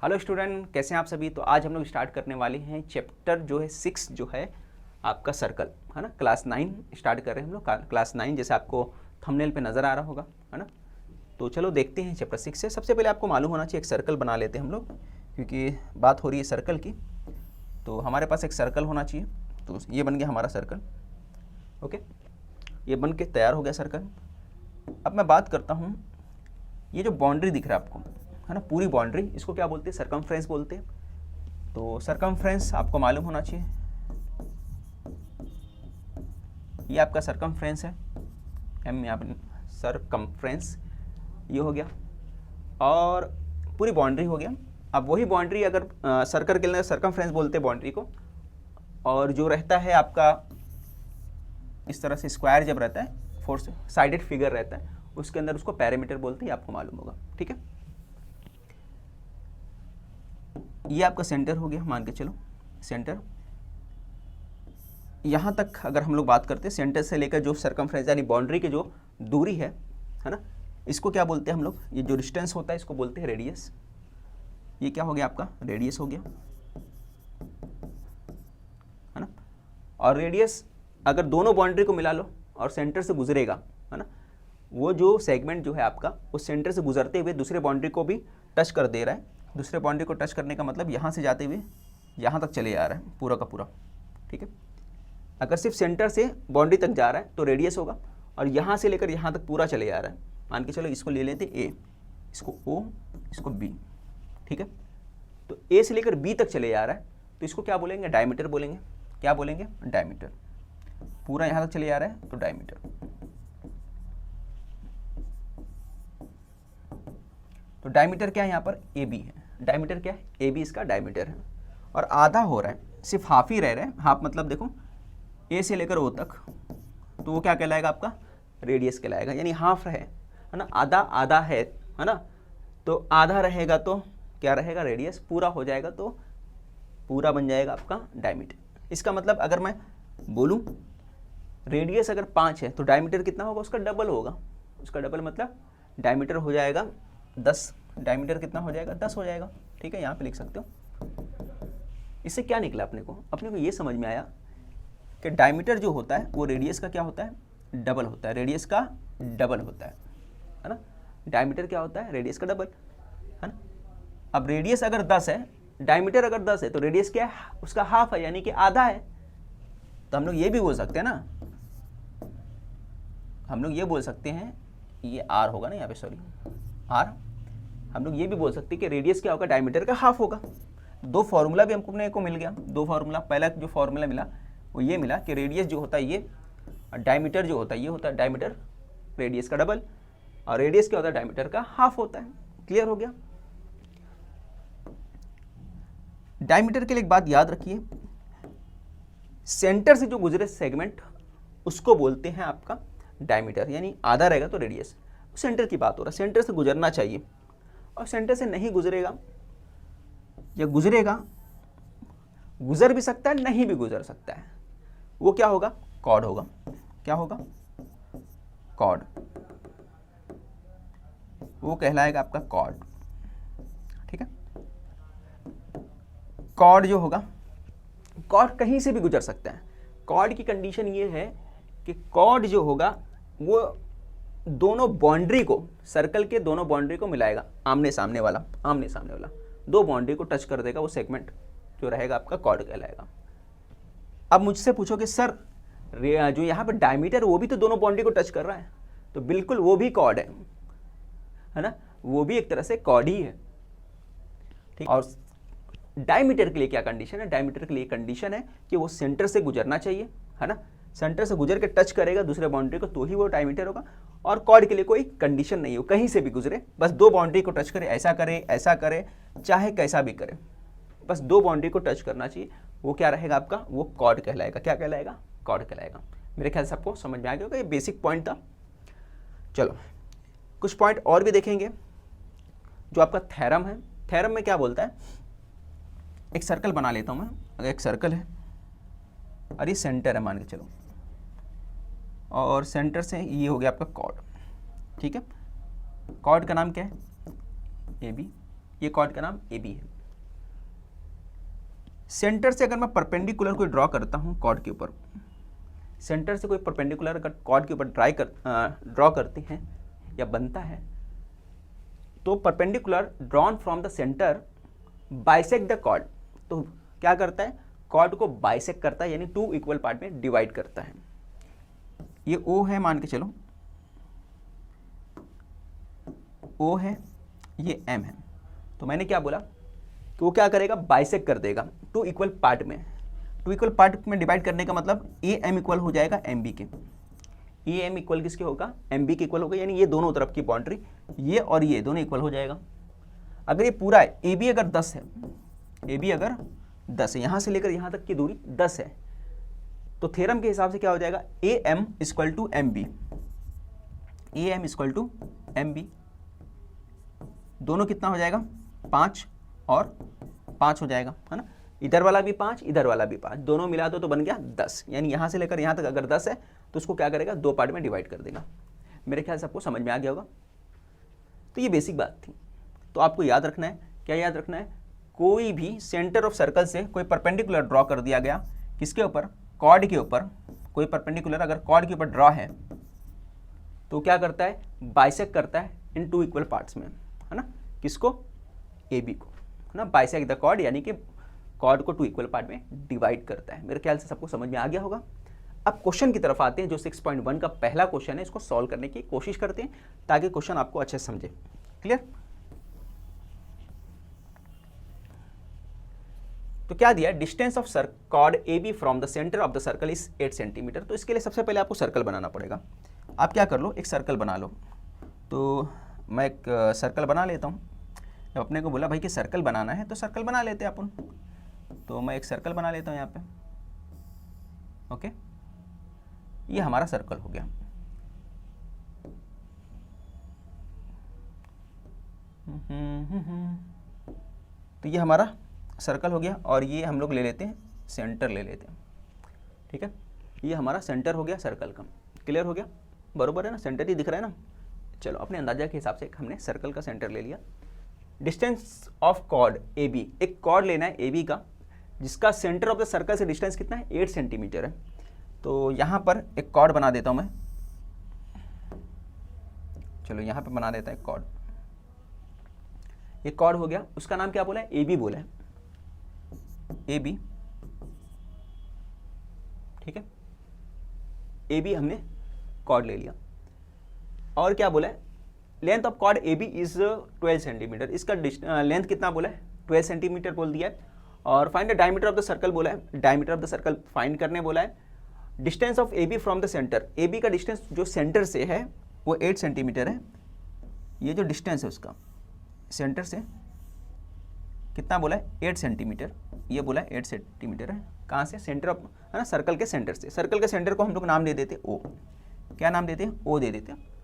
Hello student, कैसे हैं आप सभी। तो आज हम लोग स्टार्ट करने वाले हैं चैप्टर जो है 6 जो है आपका सर्कल, है ना। क्लास 9 स्टार्ट कर रहे हैं हम लोग। क्लास 9 जैसे आपको थंबनेल पे नज़र आ रहा होगा, है ना। तो चलो देखते हैं चैप्टर 6 से। सबसे पहले आपको मालूम होना चाहिए, एक सर्कल बना लेते हैं हम लोग, क्योंकि बात हो रही है सर्कल की। तो हमारे पास एक सर्कल होना चाहिए। तो ये बन गया हमारा सर्कल। ओके, ये बन के तैयार हो गया सर्कल। अब मैं बात करता हूँ, ये जो बाउंड्री दिख रहा है आपको, है ना, पूरी बाउंड्री, इसको क्या बोलते हैं? सरकमफ्रेंस बोलते हैं। तो सरकमफ्रेंस आपको मालूम होना चाहिए, ये आपका सरकमफ्रेंस है। एम यहाँ पर सरकमफ्रेंस ये हो गया, और पूरी बाउंड्री हो गया। अब वही बाउंड्री अगर सर्कल के लिए सरकमफ्रेंस बोलते हैं बाउंड्री को, और जो रहता है आपका इस तरह से स्क्वायर जब रहता है, 4 साइडेड फिगर रहता है, उसके अंदर उसको पैरामीटर बोलते हैं, आपको मालूम होगा। ठीक है, ये आपका सेंटर हो गया, मान के चलो सेंटर। यहाँ तक अगर हम लोग बात करते हैं, सेंटर से लेकर जो सरकमफ्रेंस यानी बाउंड्री की जो दूरी है ना, इसको क्या बोलते हैं हम लोग? ये जो डिस्टेंस होता है इसको बोलते हैं रेडियस। ये क्या हो गया आपका? रेडियस हो गया, है ना। और रेडियस अगर दोनों बाउंड्री को मिला लो और सेंटर से गुजरेगा, है ना, वो जो सेगमेंट जो है आपका, उस सेंटर से गुजरते हुए दूसरे बाउंड्री को भी टच कर दे रहा है। दूसरे बाउंड्री को टच करने का मतलब यहाँ से जाते हुए यहाँ तक चले जा रहा है पूरा का पूरा। ठीक है, अगर सिर्फ सेंटर से बाउंड्री तक जा रहा है तो रेडियस होगा, और यहाँ से लेकर यहाँ तक पूरा चले जा रहा है। मान के चलो इसको ले लेते ए, इसको ओ, इसको बी। ठीक है, तो ए से लेकर बी तक चले जा रहा है, तो इसको क्या बोलेंगे? डायमीटर बोलेंगे। क्या बोलेंगे? डायमीटर। पूरा यहाँ तक चले जा रहा है तो डायमीटर। तो डायमीटर क्या है? यहाँ पर ए बी है। डायमीटर क्या है? ए बी इसका डायमीटर है। और आधा हो रहा है, सिर्फ हाफ ही रह रहा है। हाफ मतलब देखो ए से लेकर ओ तक, तो वो क्या कहलाएगा? आपका रेडियस कहलाएगा, यानी हाफ है ना। आधा आधा है ना, तो आधा रहेगा तो क्या रहेगा? रेडियस। पूरा हो जाएगा तो पूरा बन जाएगा आपका डायमीटर। इसका मतलब अगर मैं बोलूँ रेडियस अगर 5 है तो डायमीटर कितना होगा? उसका डबल होगा। उसका डबल मतलब डायमीटर हो जाएगा 10। डायमीटर कितना हो जाएगा? 10 हो जाएगा। ठीक है, यहाँ पे लिख सकते हो। इससे क्या निकला अपने को? अपने को ये समझ में आया कि डायमीटर जो होता है वो रेडियस का क्या होता है? डबल होता है। रेडियस का डबल होता है ना। डायमीटर क्या होता है? रेडियस का डबल, है ना। अब रेडियस अगर 10 है, डायमीटर अगर 10 है, तो रेडियस क्या है? उसका हाफ है, यानी कि आधा है। तो हम लोग ये भी बोल सकते हैं ना, हम लोग ये बोल सकते हैं, ये आर होगा ना यहाँ पे, सॉरी आर। हम लोग ये भी बोल सकते हैं कि रेडियस क्या होगा? डायमीटर का हाफ होगा। दो फार्मूला भी हमको अपने को मिल गया। दो फार्मूला, पहला जो फार्मूला मिला वो ये मिला कि रेडियस जो होता है ये, और डायमीटर जो होता है ये होता है डायमीटर रेडियस का डबल, और रेडियस क्या होता है? डायमीटर का हाफ होता है। क्लियर हो गया? डायमीटर के लिए एक बात याद रखिए, सेंटर से जो गुजरे सेगमेंट उसको बोलते हैं आपका डायमीटर, यानी आधा रहेगा तो रेडियस। सेंटर की बात हो रहा है, सेंटर से गुजरना चाहिए, और सेंटर से नहीं गुजरेगा या गुजरेगा, गुजर भी सकता है, नहीं भी गुजर सकता है, वो क्या होगा? कॉर्ड होगा। क्या होगा? कॉर्ड। वो कहलाएगा आपका कॉर्ड। ठीक है, कॉर्ड जो होगा, कॉर्ड कहीं से भी गुजर सकता है। कॉर्ड की कंडीशन ये है कि कॉर्ड जो होगा वो दोनों बाउंड्री को, सर्कल के दोनों बाउंड्री को मिलाएगा, आमने सामने वाला, आमने सामने वाला दो बाउंड्री को टच कर देगा। वो सेगमेंट जो रहेगा आपका कॉर्ड कहलाएगा। अब मुझसे पूछो कि सर जो यहाँ पे डायमीटर वो भी तो दोनों बाउंड्री को टच कर रहा है, तो बिल्कुल वो भी कॉर्ड है ना, वो भी एक तरह से कॉर्ड ही है। ठीक, और डायमीटर के लिए क्या कंडीशन है? डायमीटर के लिए कंडीशन है कि वो सेंटर से गुजरना चाहिए, है ना। सेंटर से गुजर के टच करेगा दूसरे बाउंड्री को तो ही वो डायमीटर होगा। और कॉर्ड के लिए कोई कंडीशन नहीं हो, कहीं से भी गुजरे, बस दो बाउंड्री को टच करे, ऐसा करे, चाहे कैसा भी करे, बस दो बाउंड्री को टच करना चाहिए। वो क्या रहेगा आपका? वो कॉर्ड कहलाएगा। क्या कहलाएगा? कॉर्ड कहलाएगा। मेरे ख्याल से आपको समझ में आ गया होगा, ये बेसिक पॉइंट था। चलो कुछ पॉइंट और भी देखेंगे। जो आपका थ्योरम है, थ्योरम में क्या बोलता है? एक सर्कल बना लेता हूं मैं। अगर एक सर्कल है और ये सेंटर है मान के चलो, और सेंटर से ये हो गया आपका कॉर्ड। ठीक है, कॉर्ड का नाम क्या है? A B. ये कॉर्ड का नाम ए बी है। सेंटर से अगर मैं परपेंडिकुलर कोई ड्रॉ करता हूँ कॉर्ड के ऊपर, सेंटर से कोई परपेंडिकुलर अगर कॉर्ड के ऊपर ड्रॉ करते हैं या बनता है, तो perpendicular drawn from the centre bisect the chord, तो क्या करता है, कॉर्ड को बाइसेक्ट करता है, यानी 2 इक्वल पार्ट में डिवाइड करता है। ये ओ है, मान के चलो ओ है, ये एम है, तो मैंने क्या बोला कि वो क्या करेगा, बाइसेक्ट कर देगा 2 इक्वल पार्ट में। 2 इक्वल पार्ट में डिवाइड करने का मतलब ए एम इक्वल हो जाएगा एम बी के, ए एम इक्वल किसके होगा, एम बी के इक्वल होगा, यानी ये दोनों तरफ की बाउंड्री, ये और ये दोनों इक्वल हो जाएगा। अगर ये पूरा है, ए बी अगर 10 है, ए बी अगर 10 है, यहाँ से लेकर यहाँ तक की दूरी 10 है, तो थ्योरम के हिसाब से क्या हो जाएगा, A M equal to M B, A M equal to M B, दोनों कितना हो जाएगा, 5 और 5 हो जाएगा, है ना, इधर वाला भी 5, इधर वाला भी 5, दोनों मिला दो तो बन गया 10, यानी यहाँ से लेकर यहाँ तक अगर 10 है तो उसको क्या करेगा, 2 पार्ट में डिवाइड कर देगा। मेरे ख्याल से आपको समझ में आ गया होगा। तो ये बेसिक बात थी। तो आपको याद रखना है, क्या याद रखना है, कोई भी सेंटर ऑफ सर्कल से कोई परपेंडिकुलर ड्रॉ कर दिया गया, किसके ऊपर, कॉर्ड के ऊपर, कोई परपेंडिकुलर अगर कॉर्ड के ऊपर ड्रॉ है तो क्या करता है, बाइसेक्ट करता है इन 2 इक्वल पार्ट्स में, है ना, किसको, ए बी को, है ना, बाइसेक्ट द कॉर्ड, यानी कि कॉर्ड को 2 इक्वल पार्ट में डिवाइड करता है। मेरे ख्याल से सबको समझ में आ गया होगा। अब क्वेश्चन की तरफ आते हैं, जो 6.1 का पहला क्वेश्चन है, इसको सॉल्व करने की कोशिश करते हैं ताकि क्वेश्चन आपको अच्छे से समझे। क्लियर? तो क्या दिया, distance of chord A B from the centre of the circle is 8 centimetre. तो इसके लिए सबसे पहले आपको सर्कल बनाना पड़ेगा। आप क्या कर लो, एक सर्कल बना लो। तो मैं एक सर्कल बना लेता हूँ। जब अपने को बोला भाई कि सर्कल बनाना है तो सर्कल बना लेते हैं अपन, तो मैं एक सर्कल बना लेता हूँ यहाँ पे। ओके, ये हमारा सर्कल हो गया। तो ये हमारा सर्कल हो गया, और ये हम लोग ले लेते हैं सेंटर ले लेते हैं। ठीक है, ये हमारा सेंटर हो गया सर्कल का। क्लियर हो गया, बरोबर है ना, सेंटर ही दिख रहा है ना। चलो, अपने अंदाजा के हिसाब से हमने सर्कल का सेंटर ले लिया। Distance of chord A B, एक कॉर्ड लेना है ए बी का, जिसका सेंटर ऑफ द सर्कल से डिस्टेंस कितना है, 8 सेंटीमीटर है। तो यहाँ पर एक कॉर्ड बना देता हूँ मैं। चलो, यहाँ पे बना देता है कॉर्ड। एक कॉर्ड हो गया, उसका नाम क्या बोला है, ए बी बोला है, ए बी। ठीक है, ए बी हमने कॉर्ड ले लिया। और क्या बोला है, length of chord A B is 12 centimetre. इसका लेंथ कितना बोला है, 12 सेंटीमीटर बोल दिया है। और find the diameter of the circle बोला है, diameter of the circle find करने बोला है। Distance of A B from the centre, A B का डिस्टेंस जो सेंटर से है वो 8 सेंटीमीटर है। ये जो डिस्टेंस है उसका सेंटर से कितना बोला है, 8 सेंटीमीटर। ये बोला है 8 सेंटीमीटर है। कहाँ से, सेंटर ऑफ, है ना, सर्कल के सेंटर से। सर्कल के सेंटर को हम लोग नाम दे देते ओ। क्या नाम देते हैं, ओ दे देते हैं।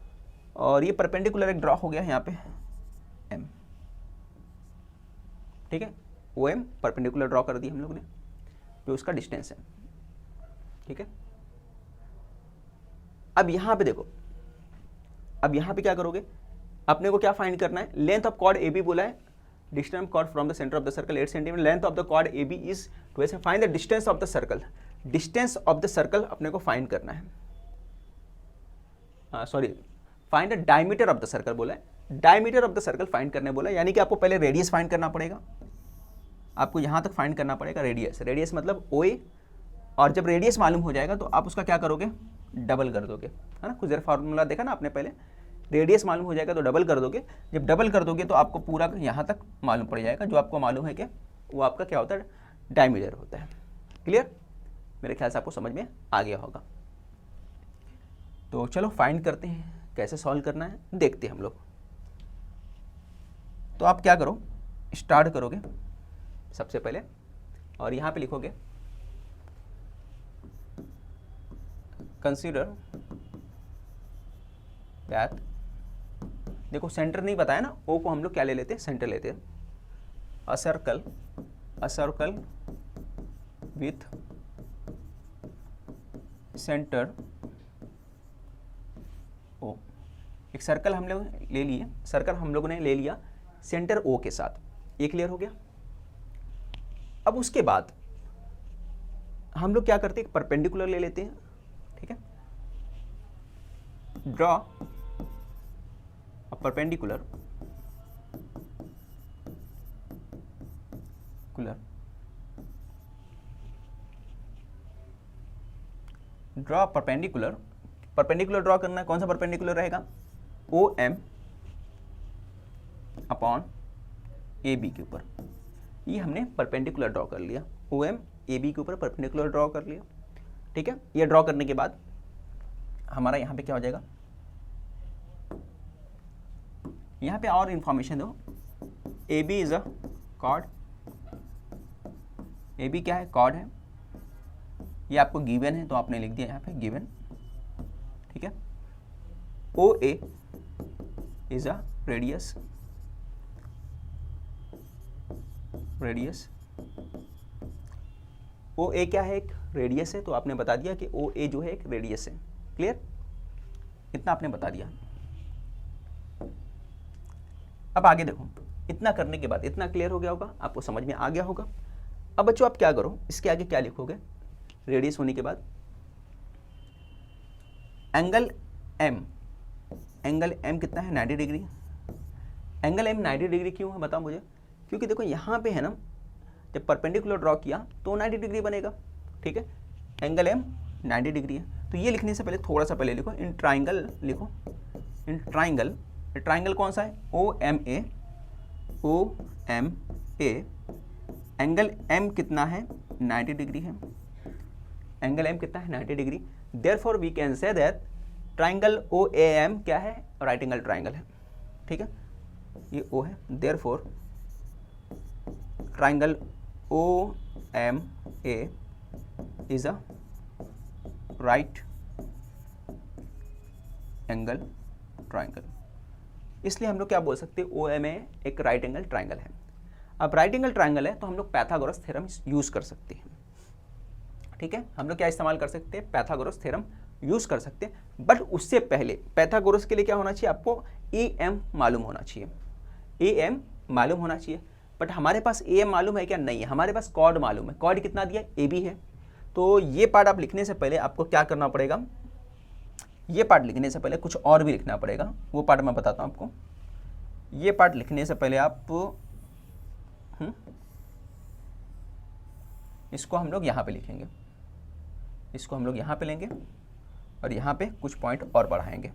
और ये परपेंडिकुलर एक ड्रॉ हो गया यहाँ पे एम। ठीक है, ओ एम परपेंडिकुलर ड्रॉ कर दी हम लोग ने, जो उसका डिस्टेंस है। ठीक है, अब यहाँ पे देखो, अब यहाँ पे क्या करोगे, अपने को क्या फाइंड करना है, length of chord A B बोला है, distance of chord from the centre of the circle 8 centimetre, length of the chord A B is 12। Find the distance of the circle, distance of the circle अपने को find करना है। Sorry, find the diameter of the circle बोला है, diameter of the circle find करने बोला है। यानी कि आपको पहले रेडियस फाइंड करना पड़ेगा, आपको यहाँ तक फाइंड करना पड़ेगा रेडियस। रेडियस मतलब ओ ए, और जब रेडियस मालूम हो जाएगा तो आप उसका क्या करोगे, डबल कर दोगे, है ना। कुछ देर फार्मूला देखा ना आपने पहले, रेडियस मालूम हो जाएगा तो डबल कर दोगे। जब डबल कर दोगे तो आपको पूरा यहाँ तक मालूम पड़ जाएगा, जो आपको मालूम है कि वो आपका क्या होता है, डायमीटर होता है। क्लियर, मेरे ख्याल से आपको समझ में आ गया होगा। तो चलो फाइंड करते हैं, कैसे सॉल्व करना है देखते हैं हम लोग। तो आप क्या करो, स्टार्ट करोगे सबसे पहले, और यहाँ पे लिखोगे कंसीडर दैट, देखो सेंटर नहीं बताया ना, ओ को हम लोग क्या ले लेते हैं, सेंटर लेते हैं। A circle with centre O, एक सर्कल हम लोग ले लिए, सर्कल हम लोगों ने ले लिया सेंटर ओ के साथ। ये क्लियर हो गया। अब उसके बाद हम लोग क्या करते हैं, एक परपेंडिकुलर ले लेते हैं, ठीक है। Draw a perpendicular draw perpendicular, perpendicular draw करना है, कौन सा परपेंडिकुलर रहेगा, O M upon A B के ऊपर। ये हमने परपेंडिकुलर ड्रॉ कर लिया, ओ एम ए बी के ऊपर परपेंडिकुलर ड्रॉ कर लिया, ठीक है। ये ड्रॉ करने के बाद हमारा यहाँ पे क्या हो जाएगा, यहाँ पे और इंफॉर्मेशन दो, A B is a chord, A B क्या है, कॉर्ड है, ये आपको गिवन है तो आपने लिख दिया यहाँ पे गिवन, ठीक है। ओ ए इज अ रेडियस, ओ ए क्या है, एक रेडियस है, तो आपने बता दिया कि ओ ए जो है एक रेडियस है। क्लियर, इतना आपने बता दिया। अब आगे देखो, इतना करने के बाद इतना क्लियर हो गया होगा, आपको समझ में आ गया होगा। अब बच्चों आप क्या करो, इसके आगे क्या लिखोगे, रेडियस होने के बाद एंगल एम, एंगल एम कितना है, 90 डिग्री। एंगल एम 90 डिग्री क्यों है बताओ मुझे, क्योंकि देखो यहाँ पे है ना, जब परपेंडिकुलर ड्रॉ किया तो 90 डिग्री बनेगा, ठीक है। एंगल एम 90 डिग्री है, तो ये लिखने से पहले थोड़ा सा पहले लिखो, इन ट्राइंगल लिखो, इन ट्राइंगल, ट्राइंगल कौन सा है, O M A, O M A, angle M कितना है, 90 डिग्री है, एंगल एम कितना है, 90 degree. Therefore we can say that triangle O A M क्या है, राइट एंगल ट्राइंगल है, ठीक है, ये ओ है। Therefore triangle O M A is a right angle triangle, इसलिए हम लोग क्या बोल सकते हैं, ओ एम ए एक राइट एंगल ट्राइंगल है। अब राइट एंगल ट्राइंगल है तो हम लोग पाइथागोरस थ्योरम यूज कर सकते हैं, ठीक है। हम लोग क्या इस्तेमाल कर सकते हैं, पाइथागोरस थ्योरम यूज कर सकते हैं। बट उससे पहले पाइथागोरस के लिए क्या होना चाहिए, आपको ए एम मालूम होना चाहिए, ए एम मालूम होना चाहिए। बट हमारे पास ए एम मालूम है क्या, नहीं है, हमारे पास कॉर्ड मालूम है, कॉर्ड कितना दिया, ए बी है। तो ये पार्ट आप लिखने से पहले आपको क्या करना पड़ेगा, ये पार्ट लिखने से पहले कुछ और भी लिखना पड़ेगा, वो पार्ट मैं बताता हूँ आपको। ये पार्ट लिखने से पहले आप इसको हम लोग यहाँ पे लिखेंगे, इसको हम लोग यहाँ पे लेंगे और यहाँ पे कुछ पॉइंट और बढ़ाएंगे।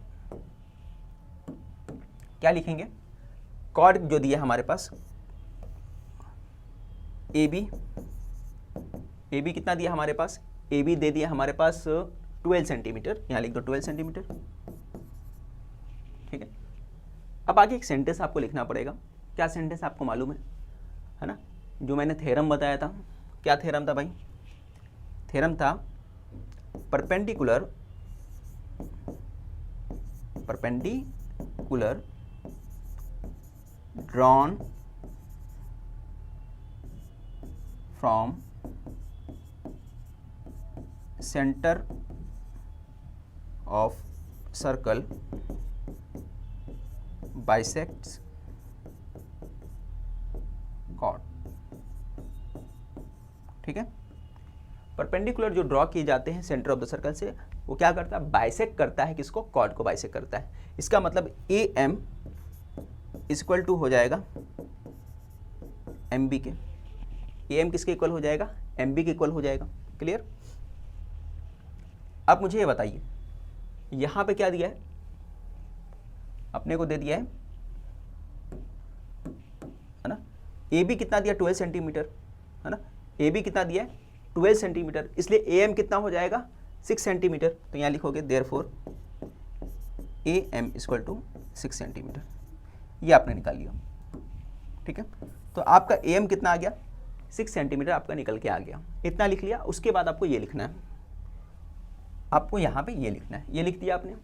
क्या लिखेंगे, कॉर्ड जो दिया हमारे पास ए बी कितना दिया हमारे पास, ए बी दे दिया हमारे पास 12 सेंटीमीटर, यहाँ लिख दो 12 सेंटीमीटर, ठीक है। अब आगे एक सेंटेंस आपको लिखना पड़ेगा, क्या सेंटेंस आपको मालूम है ना, जो मैंने थ्योरम बताया था, क्या थ्योरम था भाई, थ्योरम था perpendicular drawn from centre of circle bisects chord, ठीक है। परपेंडिकुलर जो ड्रॉ किए जाते हैं सेंटर ऑफ द सर्कल से, वो क्या करता है, बाइसेक्ट करता है, किसको, कॉर्ड को बाइसेक्ट करता है। इसका मतलब ए एम इक्वल टू हो जाएगा एम बी के, ए एम किसके इक्वल हो जाएगा, एम बी के इक्वल हो जाएगा। क्लियर। अब मुझे ये बताइए, यहाँ पे क्या दिया है, अपने को दे दिया है ना, ए बी कितना दिया, 12 सेंटीमीटर है ना, ए बी कितना दिया है, 12 सेंटीमीटर, इसलिए ए एम कितना हो जाएगा, 6 सेंटीमीटर। तो यहाँ लिखोगे therefore A M equal to 6 centimetre, ये आपने निकाल लिया, ठीक है। तो आपका ए एम कितना आ गया, 6 सेंटीमीटर आपका निकल के आ गया, इतना लिख लिया। उसके बाद आपको ये लिखना है, आपको यहाँ पे ये लिखना है, ये लिख दिया आपने।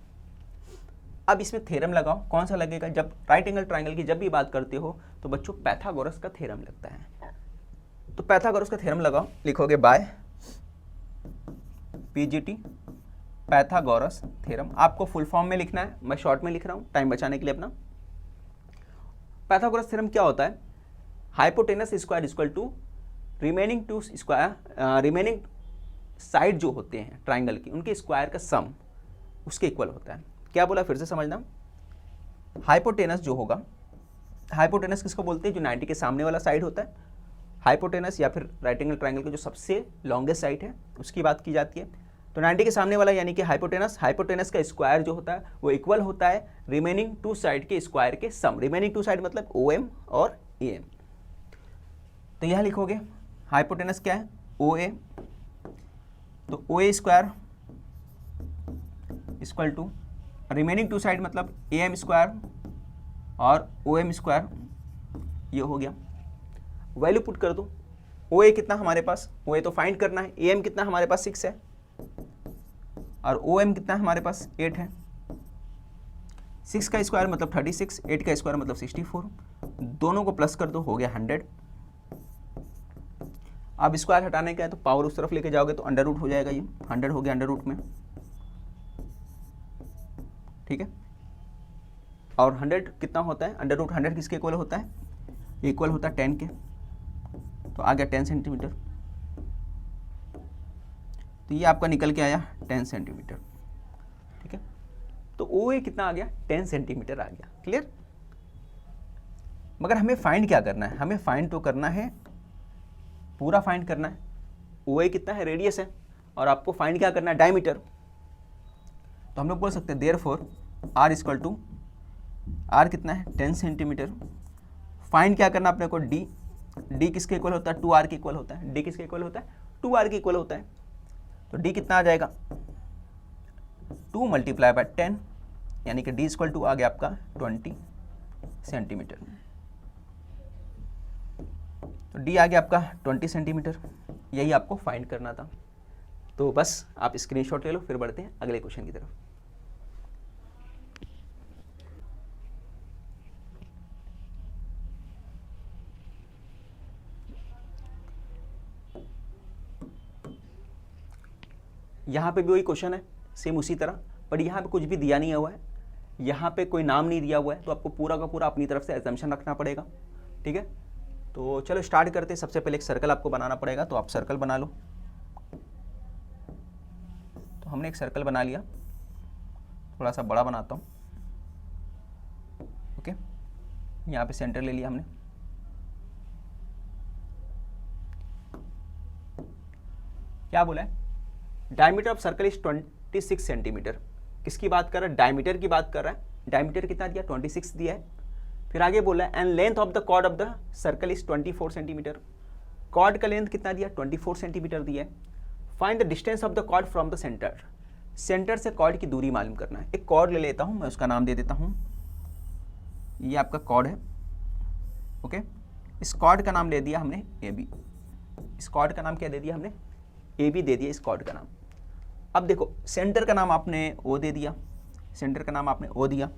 अब इसमें थ्योरम लगाओ, कौन सा लगेगा, जब राइट एंगल ट्राइंगल की जब भी बात करते हो तो बच्चों पाइथागोरस का थ्योरम लगता है। तो पाइथागोरस का थ्योरम लगाओ, लिखोगे बाय पीजीटी पाइथागोरस थ्योरम। आपको फुल फॉर्म में लिखना है, मैं शॉर्ट में लिख रहा हूँ टाइम बचाने के लिए अपना। पाइथागोरस थ्योरम क्या होता है, hypotenuse square equal to remaining two square, remaining side जो होते हैं ट्राइंगल की उनके स्क्वायर का सम उसके इक्वल होता है। क्या बोला फिर से समझना, हाइपोटेनस जो होगा, हाइपोटेनस किसको बोलते हैं, जो 90 के सामने वाला साइड होता है, हाइपोटेनस या फिर राइट एंगल ट्राइंगल का जो सबसे लॉन्गेस्ट साइड है उसकी बात की जाती है। तो 90 के सामने वाला यानी कि हाइपोटेनस, हाइपोटेनस का स्क्वायर जो होता है वो इक्वल होता है रिमेनिंग टू साइड के स्क्वायर के सम। रिमेनिंग टू साइड मतलब OM और AM। तो यह लिखोगे हाइपोटेनस क्या है, OA, तो OA square equal to remaining two side मतलब AM स्क्वायर और OM स्क्वायर, ये हो गया। वैल्यू पुट कर दो, OA कितना हमारे पास, OA तो फाइंड करना है, AM कितना हमारे पास 6 है और OM कितना हमारे पास 8 है। 6 का स्क्वायर मतलब 36, 8 का स्क्वायर मतलब 64, दोनों को प्लस कर दो, हो गया 100। अब स्क्वायर हटाने का है तो पावर उस तरफ लेके जाओगे तो अंडर रूट हो जाएगा, ये 100 हो गया अंडर रूट में, ठीक है। और 100 कितना होता है, अंडर रूट 100 किसके इक्वल होता है, इक्वल होता है 10 के, तो आ गया 10 सेंटीमीटर। तो ये आपका निकल के आया 10 सेंटीमीटर, ठीक है। तो OA कितना आ गया, 10 सेंटीमीटर आ गया, क्लियर। मगर हमें फाइंड क्या करना है, हमें फाइंड तो करना है, पूरा फाइंड करना है। OA कितना है, रेडियस है, और आपको फाइंड क्या करना है, डायमीटर। तो हम लोग बोल सकते हैं therefore R equal to, R कितना है 10 सेंटीमीटर। फाइंड क्या करना अपने को, D किसके इक्वल होता है, 2R के इक्वल होता है। D किसके इक्वल होता है, 2R के इक्वल होता है। तो D कितना आ जाएगा, 2 मल्टीप्लाई बाय 10, यानी कि D इक्वल टू आ गया आपका 20 सेंटीमीटर। तो D आ गया आपका 20 सेंटीमीटर, यही आपको फाइंड करना था। तो बस आप स्क्रीनशॉट ले लो, फिर बढ़ते हैं अगले क्वेश्चन की तरफ। यहाँ पे भी वही क्वेश्चन है, सेम उसी तरह, पर यहाँ पे कुछ भी दिया नहीं हुआ है, यहाँ पे कोई नाम नहीं दिया हुआ है, तो आपको पूरा का पूरा अपनी तरफ से एजम्पशन रखना पड़ेगा, ठीक है। तो चलो स्टार्ट करते हैं। सबसे पहले एक सर्कल आपको बनाना पड़ेगा, तो आप सर्कल बना लो। तो हमने एक सर्कल बना लिया, थोड़ा सा बड़ा बनाता हूँ, ओके। यहाँ पे सेंटर ले लिया हमने। क्या बोला है, diameter of circle is 26 centimetre. किसकी बात कर रहा है, डायमीटर की बात कर रहा है। डायमीटर कितना दिया, 26 दिया है। फिर आगे बोला है and length of the chord of the circle is 24 centimetre. Chord का लेंथ कितना दिया, 24 सेंटीमीटर दिया है। Find the distance of the chord from the centre. Centre से कॉर्ड की दूरी मालूम करना है। एक कॉर्ड ले लेता हूँ मैं, उसका नाम दे देता हूँ, ये आपका कॉर्ड है, ओके। इस कॉर्ड का नाम ले दिया हमने AB। इस कॉर्ड का नाम क्या दे दिया हमने, AB दे दिया इस कॉर्ड का नाम। अब देखो सेंटर का नाम आपने O दे दिया, सेंटर का नाम आपने O दिया।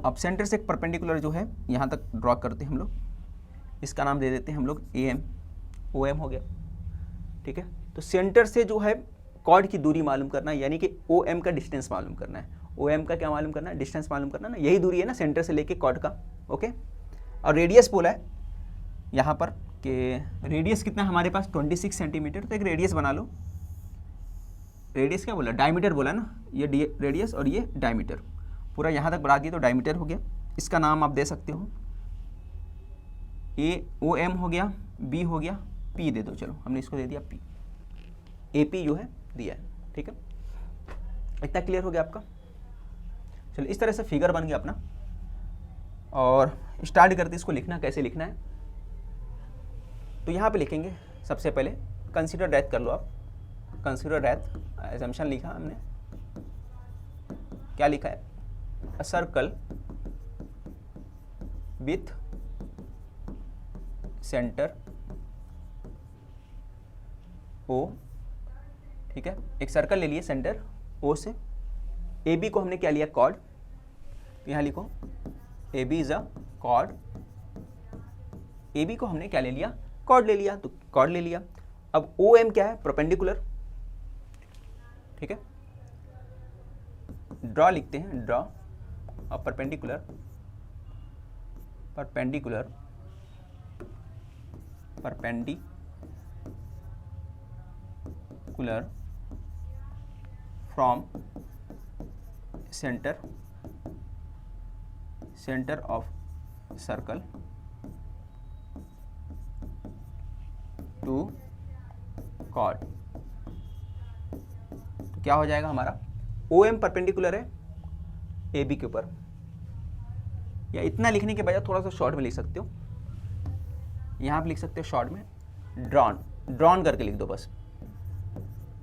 अब सेंटर से एक परपेंडिकुलर जो है यहाँ तक ड्रॉ करते हैं हम लोग, इसका नाम दे देते हैं हम लोग AM, OM हो गया, ठीक है। तो सेंटर से जो है कॉर्ड की दूरी मालूम करना है, यानी कि OM का डिस्टेंस मालूम करना है। OM का क्या मालूम करना है, डिस्टेंस मालूम करना है ना, यही दूरी है ना सेंटर से लेके कॉर्ड का, ओके। और रेडियस बोला है यहाँ पर कि रेडियस कितना हमारे पास 26 सेंटीमीटर। तो एक रेडियस बना लो। रेडियस क्या बोला, डायमीटर बोला ना, ये रेडियस और ये डायमीटर, पूरा यहाँ तक बढ़ा दिया तो डायमीटर हो गया। इसका नाम आप दे सकते हो, OM हो गया, B हो गया, P दे दो। चलो हमने इसको दे दिया P, AP जो है दिया है, ठीक है। इतना क्लियर हो गया आपका। चलो इस तरह से फिगर बन गया अपना, और स्टार्ट करते इसको लिखना, कैसे लिखना है। तो यहाँ पे लिखेंगे सबसे पहले कंसीडर डेप्थ कर लो आप। कंसीडर डेप्थ, एजम्पशन लिखा हमने, क्या लिखा है, अ सर्कल विथ सेंटर O, ठीक है। एक सर्कल ले लिए सेंटर O से। AB को हमने क्या लिया, कॉर्ड। तो यहाँ लिखो AB is a cord. AB को हमने क्या ले लिया, कॉर्ड ले लिया, तो कॉर्ड ले लिया। अब OM क्या है, परपेंडिकुलर, ठीक है। ड्रॉ लिखते हैं, ड्रॉ और perpendicular perpendicular from centre of circle to chord. तो क्या हो जाएगा हमारा, ओ एम परपेंडिकुलर है ए बी के ऊपर, या इतना लिखने के बजाय थोड़ा सा शॉर्ट में लिख सकते हो, यहाँ पे लिख सकते हो शॉर्ट में ड्रॉन करके लिख दो, बस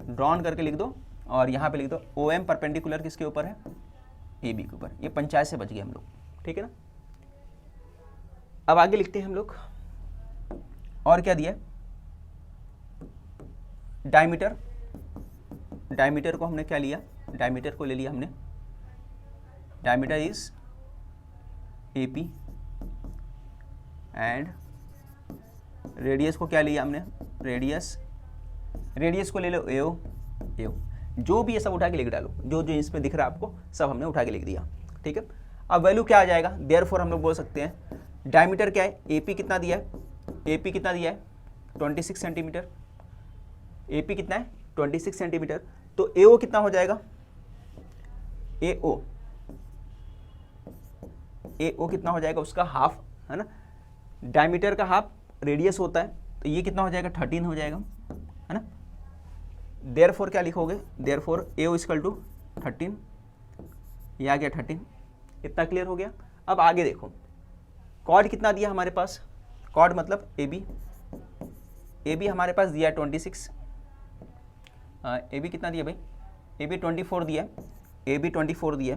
ड्रॉन करके लिख दो, और यहाँ पे लिख दो ओ एम परपेंडिकुलर किसके ऊपर है, ए बी के ऊपर। ये पंचायत से बच गए हम लोग, ठीक है ना। अब आगे लिखते हैं हम लोग, और क्या दिया, डायमीटर को हमने क्या लिया, डायमीटर को ले लिया हमने, diameter is AP and radius को क्या लिया हमने, रेडियस को ले लो AO, जो भी ये सब उठा के लिख डालो, जो जो इसमें दिख रहा है आपको सब हमने उठा के लिख दिया, ठीक है। अब वैल्यू क्या आ जाएगा, देयरफॉर हम लोग बोल सकते हैं डायमीटर क्या है, AP कितना दिया है, 26 सेंटीमीटर, AP कितना है 26 सेंटीमीटर, तो AO कितना हो जाएगा, AO कितना हो जाएगा, उसका हाफ है ना, डायमीटर का हाफ रेडियस होता है, तो ये कितना हो जाएगा 13 हो जाएगा, है ना। देयरफॉर क्या लिखोगे, देयरफॉर AO इक्वल टू 13, ये आ गया 13, इतना क्लियर हो गया। अब आगे देखो, कॉर्ड कितना दिया हमारे पास, कॉर्ड मतलब AB हमारे पास दिया 26, AB कितना दिया भाई, AB 24 दिया, AB 24 दिया,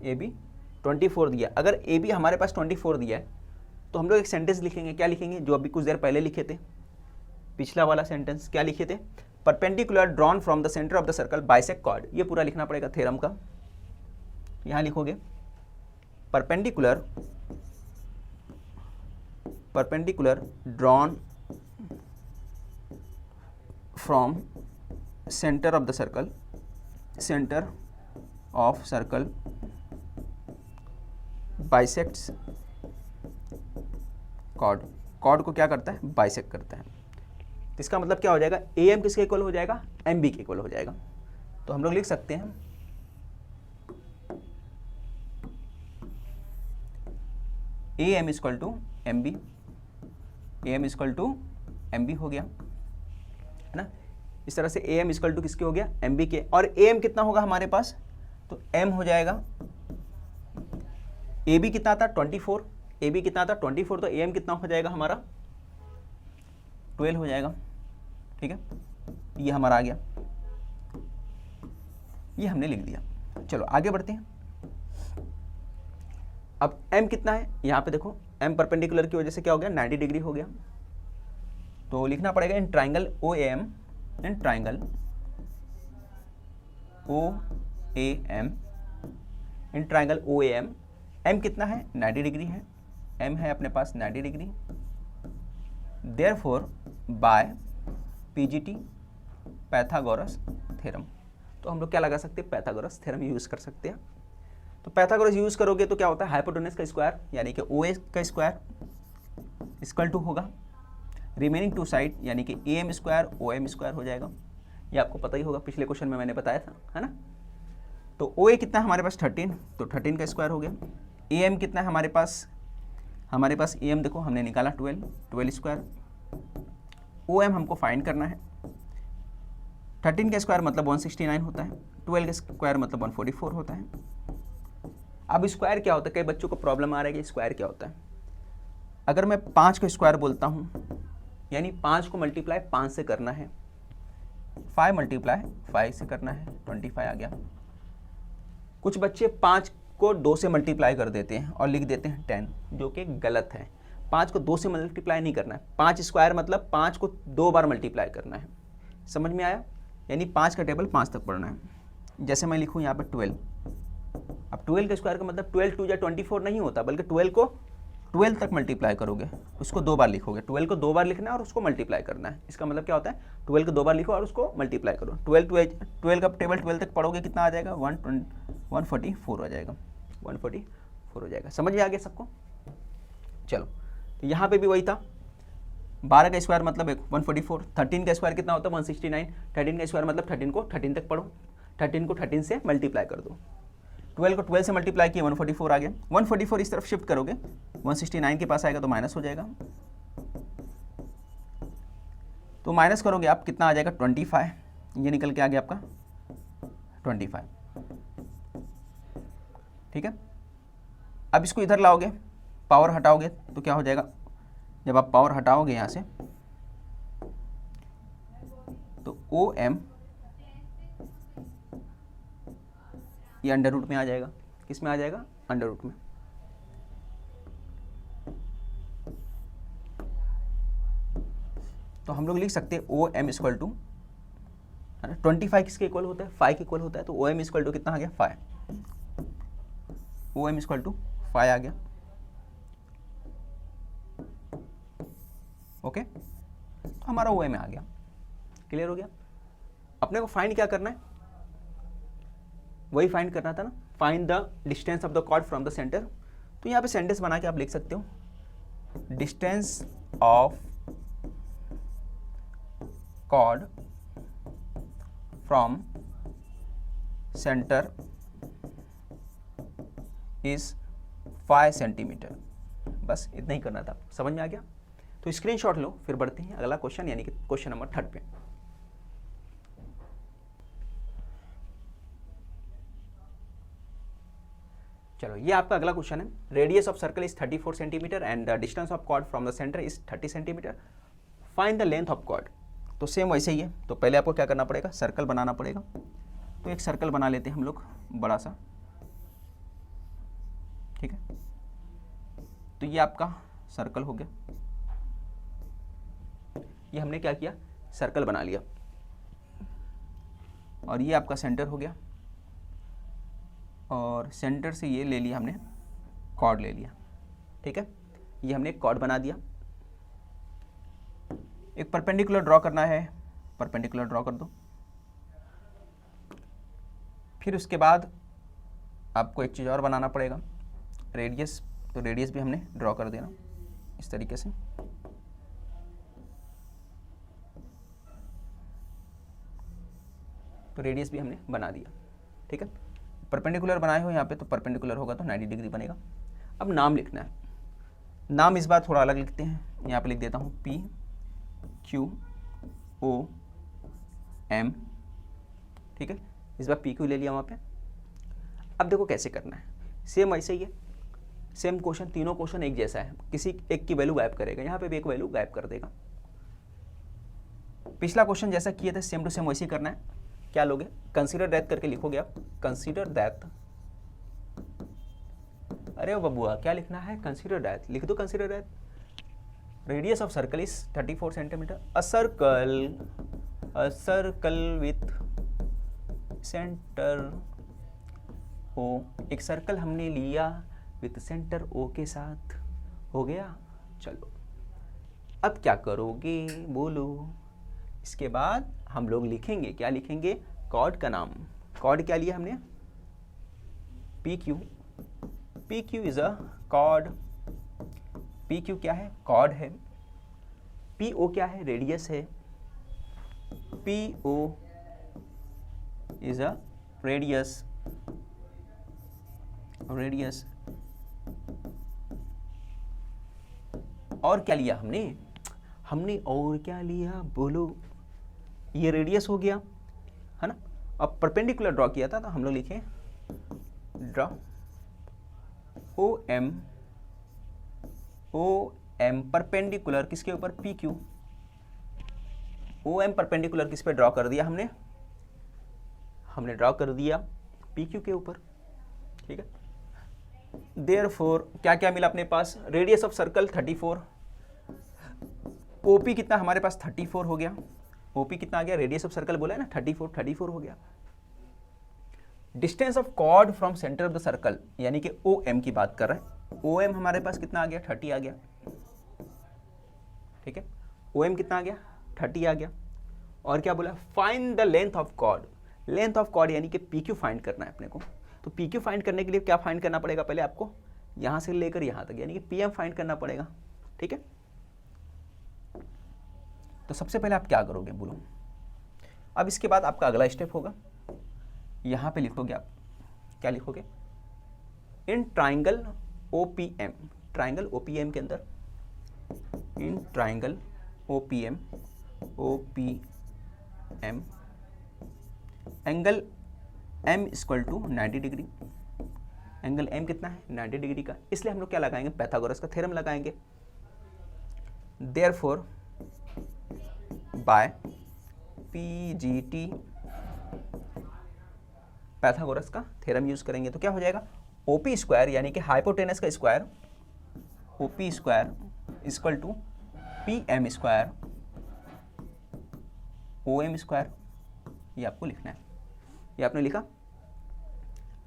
AB 24 दिया। अगर AB हमारे पास 24 दिया है तो हम लोग एक सेंटेंस लिखेंगे, क्या लिखेंगे, जो अभी कुछ देर पहले लिखे थे, पिछला वाला सेंटेंस क्या लिखे थे, perpendicular drawn from the centre of the circle bisect chord. ये पूरा लिखना पड़ेगा थ्योरम का, यहाँ लिखोगे perpendicular drawn from centre of circle bisects chord को क्या करता है, बाइसेक्ट करता है। तो इसका मतलब क्या हो जाएगा, AM किसके इक्वल हो जाएगा, MB के इक्वल हो जाएगा। तो हम लोग लिख सकते हैं AM equal to MB, AM equal to MB हो गया, है ना। इस तरह से AM इक्वल टू किसके हो गया, MB के, और AM कितना होगा हमारे पास, तो M हो जाएगा, AB कितना था 24, AB कितना था 24, तो AM कितना हो जाएगा हमारा 12 हो जाएगा, ठीक है। ये हमारा आ गया, ये हमने लिख दिया। चलो आगे बढ़ते हैं। अब M कितना है, यहाँ पे देखो M परपेंडिकुलर की वजह से क्या हो गया, 90 डिग्री हो गया, तो लिखना पड़ेगा in triangle OAM, in triangle OAM, M कितना है 90 डिग्री है, M है अपने पास 90 degree, therefore by PGT Pythagoras theorem. तो हम लोग क्या लगा सकते हैं, पैथागोरस थ्योरम यूज कर सकते हैं। तो पैथागोरस यूज करोगे तो क्या होता है, हाइपोटेनस का स्क्वायर यानी कि OA का स्क्वायर इक्वल टू होगा रिमेनिंग टू साइड यानी कि AM स्क्वायर OM स्क्वायर हो जाएगा। ये आपको पता ही होगा, पिछले क्वेश्चन में मैंने बताया था, है ना। तो OA कितना है हमारे पास 13, तो 13 का स्क्वायर हो गया। AM कितना है हमारे पास AM देखो हमने निकाला 12 स्क्वायर। OM हमको फाइंड करना है, 13 का स्क्वायर मतलब 169 होता है, 12 का स्क्वायर मतलब 144 होता है। अब स्क्वायर क्या होता है, कई बच्चों को प्रॉब्लम आ रहा है कि स्क्वायर क्या होता है। अगर मैं 5 का स्क्वायर बोलता हूँ यानी 5 को मल्टीप्लाई 5 से करना है, 5 मल्टीप्लाई 5 से करना है, 25 आ गया। कुछ बच्चे 5 को 2 से मल्टीप्लाई कर देते हैं और लिख देते हैं 10, जो कि गलत है। 5 को 2 से मल्टीप्लाई नहीं करना है, 5 स्क्वायर मतलब 5 को 2 बार मल्टीप्लाई करना है। समझ में आया, यानी 5 का टेबल 5 तक पढ़ना है। जैसे मैं लिखूँ यहाँ पर 12, अब 12 का स्क्वायर का मतलब 12 2 या 24 नहीं होता, बल्कि 12 को 12 तक मल्टीप्लाई करोगे, उसको 2 बार लिखोगे। 12 को 2 बार लिखना है और उसको मल्टीप्लाई करना है। इसका मतलब क्या होता है, 12 को 2 बार लिखो और उसको मल्टीप्लाई करो। 12 का टेबल 12 तक पढ़ोगे कितना आ जाएगा, 144 आ जाएगा, 144 हो जाएगा। समझ में आ गया सबको? चलो, तो यहाँ पे भी वही था, 12 का स्क्वायर मतलब 144, 13 का स्क्वायर कितना होता है 169, 13 का स्क्वायर मतलब 13 को 13 तक पढ़ो, 13 को 13 से मल्टीप्लाई कर दो, 12 को 12 से मल्टीप्लाई किया 144 आ गया, 144 इस तरफ शिफ्ट करोगे 169 के पास आएगा तो माइनस हो जाएगा, तो माइनस करोगे आप कितना आ जाएगा 25, ये निकल के आ गया आपका 25। ठीक है, अब इसको इधर लाओगे, पावर हटाओगे तो क्या हो जाएगा, जब आप पावर हटाओगे यहाँ से तो OM ये अंडर रूट में आ जाएगा, किस में आ जाएगा, अंडर रूट में। तो हम लोग लिख सकते हैं OM इक्वल टू 25 किसके इक्वल होता है, 5 के इक्वल होता है, तो OM इक्वल टू कितना आ गया 5, OM इक्वल टू 5 आ गया। ओके, तो हमारा OM आ गया, क्लियर हो गया। अपने को फाइंड क्या करना है, वही फाइंड करना था ना, find the distance of the chord from the centre. तो यहाँ पे सेंटेंस बना के आप लिख सकते हो, distance of chord from centre is 5 centimetre. बस इतना ही करना था, समझ में आ गया। तो स्क्रीनशॉट लो, फिर बढ़ते हैं अगला क्वेश्चन, यानी कि क्वेश्चन नंबर 3 पे। चलो, ये आपका अगला क्वेश्चन है, radius of circle is 34 centimetre and the distance of chord from the centre is 30 centimetre, find the length of chord. तो सेम वैसे ही है, तो पहले आपको क्या करना पड़ेगा, सर्कल बनाना पड़ेगा। तो एक सर्कल बना लेते हैं हम लोग बड़ा सा, ठीक है। तो ये आपका सर्कल हो गया, ये हमने क्या किया, सर्कल बना लिया, और ये आपका सेंटर हो गया, और सेंटर से ये ले लिया हमने, कॉर्ड ले लिया, ठीक है। ये हमने एक कॉर्ड बना दिया, एक परपेंडिकुलर ड्रॉ करना है, परपेंडिकुलर ड्रॉ कर दो। फिर उसके बाद आपको एक चीज़ और बनाना पड़ेगा, रेडियस। तो रेडियस भी हमने ड्रॉ कर देना इस तरीके से, तो रेडियस भी हमने बना दिया, ठीक है। परपेंडिकुलर बनाए हो यहाँ पे, तो परपेंडिकुलर होगा तो 90 डिग्री बनेगा। अब नाम लिखना है, नाम इस बार थोड़ा अलग लिखते हैं, यहाँ पे लिख देता हूँ PQOM, ठीक है। इस बार PQ ले लिया वहाँ पे। अब देखो कैसे करना है, सेम ऐसे ही है, सेम क्वेश्चन, तीनों क्वेश्चन एक जैसा है, किसी एक की वैल्यू गायब करेगा, यहाँ पे भी एक वैल्यू गायब कर देगा। पिछला क्वेश्चन जैसा किए थे सेम टू सेम वैसे ही करना है। क्या लोगे, कंसीडर दैट करके लिखोगे आप, कंसीडर दैट। अरे बबुआ क्या लिखना है, कंसीडर दैट लिख दो, consider that radius of circle is 34 centimetre, a circle with centre O, एक सर्कल हमने लिया विथ सेंटर O के साथ, हो गया। चलो अब क्या करोगे बोलो, इसके बाद हम लोग लिखेंगे, क्या लिखेंगे, कॉर्ड का नाम। कॉर्ड क्या लिया हमने, PQ, PQ is a cord, PQ क्या है, कॉर्ड है। PO क्या है, रेडियस है, PO is a radius, radius. और क्या लिया हमने, हमने और क्या लिया बोलो, ये रेडियस हो गया है ना। अब परपेंडिकुलर ड्रॉ किया था, तो हम लोग लिखे ड्रॉ OM परपेंडिकुलर किसके ऊपर, PQ। OM परपेंडिकुलर किस पे ड्रॉ कर दिया हमने ड्रॉ कर दिया PQ के ऊपर, ठीक है। देयरफॉर क्या क्या मिला अपने पास, रेडियस ऑफ सर्कल 34, OP कितना हमारे पास 34 हो गया, OP कितना आ गया, रेडियस ऑफ सर्कल बोला है ना 34 हो गया। Distance of chord from centre of the circle, यानी कि OM की बात कर रहे हैं, OM हमारे पास कितना आ गया, 30 आ गया, ठीक है। OM कितना आ गया, 30 आ गया। और क्या बोला, find the length of chord, length of chord यानी कि PQ फाइंड करना है अपने को। तो PQ फाइंड करने के लिए क्या फाइंड करना पड़ेगा, पहले आपको यहाँ से लेकर यहाँ तक, यानी कि पी एम फाइंड करना पड़ेगा। ठीक है, तो सबसे पहले आप क्या करोगे बोलो। अब इसके बाद आपका अगला स्टेप होगा, यहाँ पे लिखोगे आप, क्या लिखोगे, in triangle OPM, triangle OPM के अंदर, in triangle OPM angle M equal to 90 degree, angle M कितना है 90 डिग्री का, इसलिए हम लोग क्या लगाएंगे, पाइथागोरस का थ्योरम लगाएंगे। देयरफॉर बाय PGT, पाइथागोरस का थ्योरम यूज करेंगे तो क्या हो जाएगा, OP स्क्वायर यानी कि हाइपोटेनस का square, OP square equal to PM square OM square, ये आपको लिखना है। ये आपने लिखा।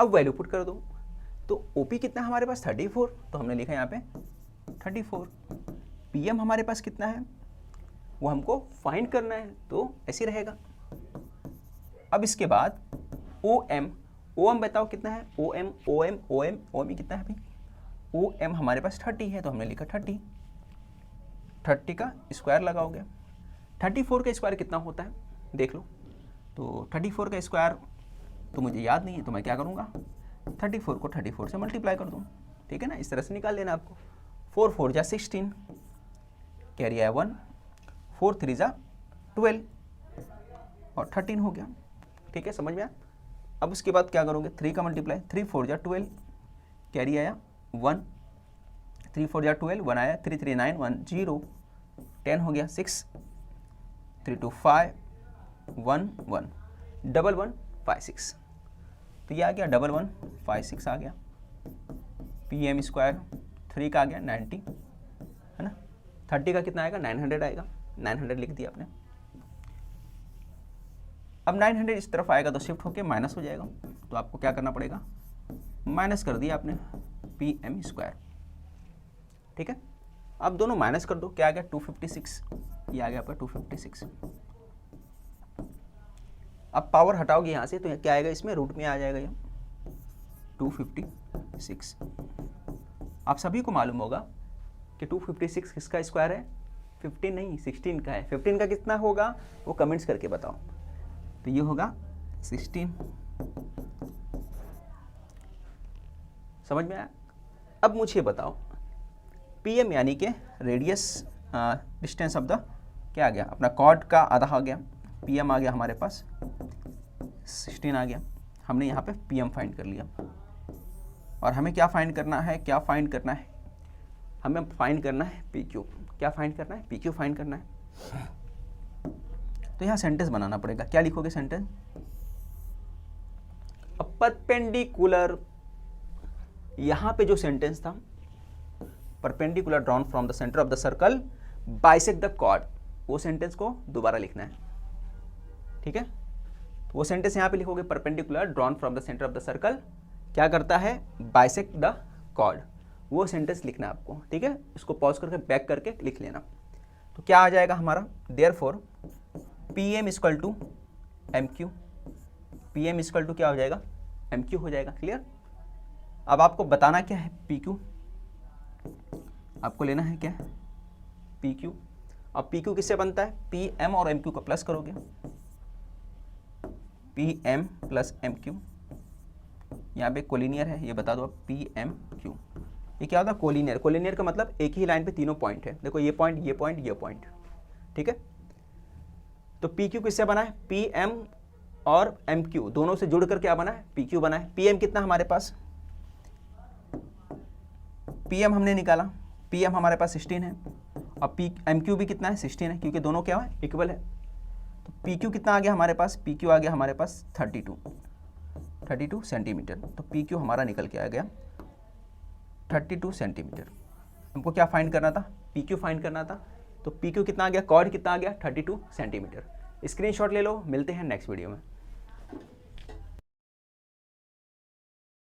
अब वैल्यू पुट कर दो, तो OP कितना है हमारे पास 34, तो हमने लिखा यहाँ पे 34। PM हमारे पास कितना है वो हमको फाइंड करना है, तो ऐसे रहेगा। अब इसके बाद OM बताओ कितना है, OM कितना है भाई, OM हमारे पास 30 है, तो हमने लिखा 30 का स्क्वायर लगाओगे। 34 का स्क्वायर कितना होता है देख लो, तो 34 का स्क्वायर तो मुझे याद नहीं है, तो मैं क्या करूँगा 34 को 34 से मल्टीप्लाई कर दूँ। ठीक है ना, इस तरह से निकाल लेना आपको। 4 4 जा 16, कैरी आया 1, 4 3 जा 12 और 13 हो गया। ठीक है, समझ में आया। अब उसके बाद क्या करोगे, 3 का मल्टीप्लाई, 3 4 जा 12, कैरी आया 1, 3 4 जा 12, 1 आया, 3 3 9 1 0, 10 हो गया 6, 3 2 5 1 1, 1 1 5 6, तो ये आ गया 1 1 5 6 आ गया। PM स्क्वायर 3 का आ गया 90, है ना। 30 का कितना आएगा 900 आएगा, 900 लिख दिया आपने। अब 900 इस तरफ आएगा तो शिफ्ट होके माइनस हो जाएगा, तो आपको क्या करना पड़ेगा, माइनस कर दिया आपने PM स्क्वायर। ठीक है, अब दोनों माइनस कर दो, क्या आ गया 256, ये आ गया आपका 256। अब पावर हटाओगे यहाँ से तो क्या आएगा, इसमें रूट में आ जाएगा ये 256। आप सभी को मालूम होगा कि 256 किसका स्क्वायर है, 15 नहीं 16 का है। 15 का कितना होगा वो कमेंट्स करके बताओ। तो ये होगा 16, समझ में आया। अब मुझे बताओ PM यानी कि रेडियस डिस्टेंस ऑफ द, क्या आ गया अपना कॉर्ड का आधा आ गया, PM आ गया हमारे पास 16 आ गया। हमने यहाँ पे PM फाइंड कर लिया, और हमें क्या फाइंड करना है, हमें फाइंड करना है PQ। क्या फाइंड करना है, PQ फाइंड करना है। तो यहाँ सेंटेंस बनाना पड़ेगा, क्या लिखोगे सेंटेंस, परपेंडिकुलर, यहाँ पे जो सेंटेंस था perpendicular drawn from the centre of the circle bisect the chord, वो सेंटेंस को दोबारा लिखना है। ठीक है, तो वो सेंटेंस यहाँ पे लिखोगे, perpendicular drawn from the centre of the circle क्या करता है, बाइसेक्ट द कॉर्ड, वो सेंटेंस लिखना है आपको। ठीक है, इसको पॉज करके बैक करके लिख लेना। तो क्या आ जाएगा हमारा, therefore PM equal to MQ, PM equal to क्या हो जाएगा, MQ हो जाएगा। क्लियर। अब आपको बताना क्या है, PQ, आपको लेना है क्या, PQ। अब PQ किससे बनता है, PM और MQ को प्लस करोगे, PM प्लस MQ, यहाँ पे कोलिनियर है, ये बता दो आप, PMQ। ये क्या होता है, कोलिनियर। कोलिनियर का मतलब एक ही लाइन पे तीनों पॉइंट है, देखो ये पॉइंट, ये पॉइंट, ये पॉइंट। ठीक है, तो PQ किससे बना है, PM और MQ दोनों से जुड़कर क्या बना है, PQ बना है। PM कितना हमारे पास, PM हमने निकाला, PM हमारे पास 16 है, और MQ भी कितना है 16 है, क्योंकि दोनों क्या है, इक्वल है। तो PQ कितना आ गया हमारे पास, PQ आ गया हमारे पास 32 सेंटीमीटर। तो PQ हमारा निकल के आ गया 32 सेंटीमीटर। हमको क्या फाइंड करना था, PQ फाइंड करना था। तो PQ कितना आ गया, कॉर्ड कितना आ गया 32 सेंटीमीटर। स्क्रीनशॉट ले लो, मिलते हैं नेक्स्ट वीडियो में।